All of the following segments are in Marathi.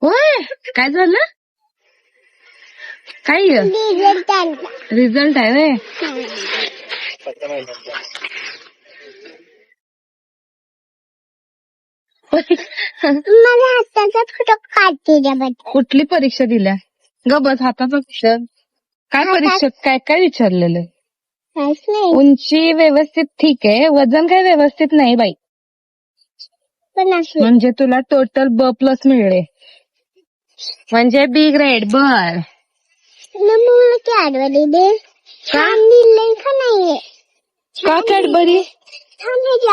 होय, काय झालं? काय रिझल्ट आहे व्हय? मला हाताचा फोटो काढते. कुठली परीक्षा दिल्या? ग बस हाताचा विषय काय परीक्षेत काय काय विचारलेलं? काहीच नाही. उंची व्यवस्थित ठीक आहे, वजन काय व्यवस्थित नाही बाई. पण असं म्हणजे तुला टोटल B+ मिळले, म्हणजे बी ग्रेड. बर, मला कॅडबरी दे. छान दिलंय का नाहीये? का कॅडबरी?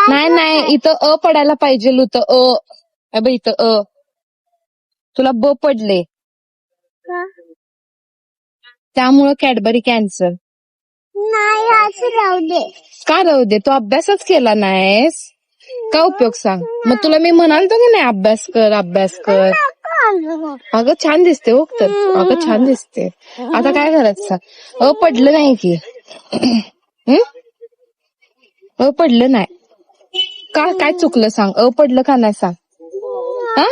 नाही नाही, इथं अ पडायला पाहिजे होतं. अ इथं तुला ब पडले, त्यामुळं कॅडबरी कॅन्सल. नाही, असं राहू दे. का राहू दे? तू अभ्यासच केला नाहीस, का उपयोग सांग? मग तुला मी म्हणालतो की नाही अभ्यास कर अभ्यास कर. अगं छान दिसते हो तर, अगं छान दिसते. आता काय करायचं? पडलं नाही की पडलं नाही का? काय चुकलं सांग? पडलं का नाही सांग? हा,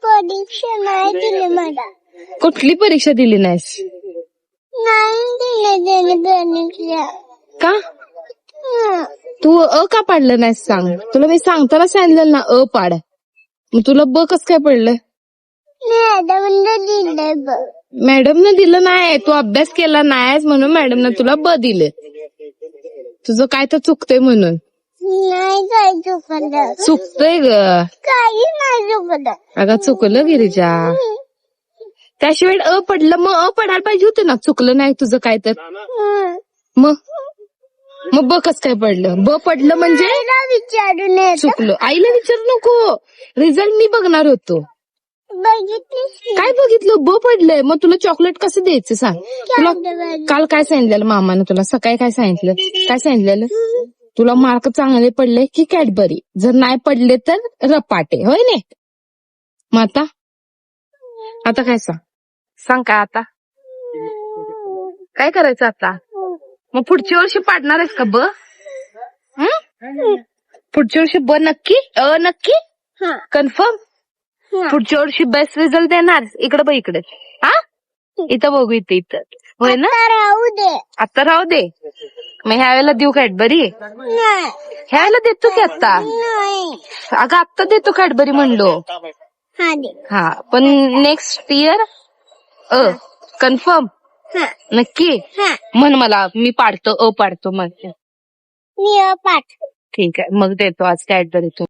परीक्षा नाही दिली मला. कुठली परीक्षा दिली नाहीस? नाही दिली परीक्षा. का? तू का पाडलं नाहीस सांग? तुला मी सांगताना सांगितलं ना पाड. मग तुला ब कस काय पडलं? मॅडमनं दिलं नाही, तू अभ्यास केला नाहीस म्हणून मॅडमनं तुला ब दिले. तुझं काय तर चुकतंय म्हणून. नाही काय चुकलं. चुकतंय ग. काही नाही चुकलं. अगं चुकलं गिरिजा. त्याशिवाय पडलं, मग पडायला पाहिजे होतं ना. चुकलं नाही तुझं काय तर. मग ब कस काय पडलं? ब पडलं म्हणजे विचारून चुकलं. आईला विचारू नको, रिझल्ट मी बघणार होतो. बघितलीस काय बघितलं? ब पडलंय. मग तुला चॉकलेट कसं द्यायचं सांग? तुला काल काय सांगितलेलं मामानं? तुला सकाळी काय सांगितलं? काय सांगितलेलं? तुला मार्क चांगले पडले की कॅडबरी, जर नाही पडले तर रपाटे, होय ने? मग आता काय सांग काय आता? काय करायचं आता? मग पुढच्या वर्षी पाडणार आहेस का ब? पुढच्या वर्षी ब नक्की? नक्की? कन्फर्म? पुढच्या वर्षी बेस्ट रिझल्ट देणार? इकडे बघ, इकडे. हा, इथं बघू, इथं होय ना? राहू दे. आता राहू दे. मग ह्या वेळेला देऊ कॅडबरी? ह्या वेळेला देतो की आता? अगं आत्ता देतो कॅडबरी म्हणलो. हा, पण नेक्स्ट इयर कन्फर्म? नक्की? म्हण मला, मी पाडतो पाडतो मग. मी पाठ. ठीक आहे, मग देतो आज कॅडबरी तू.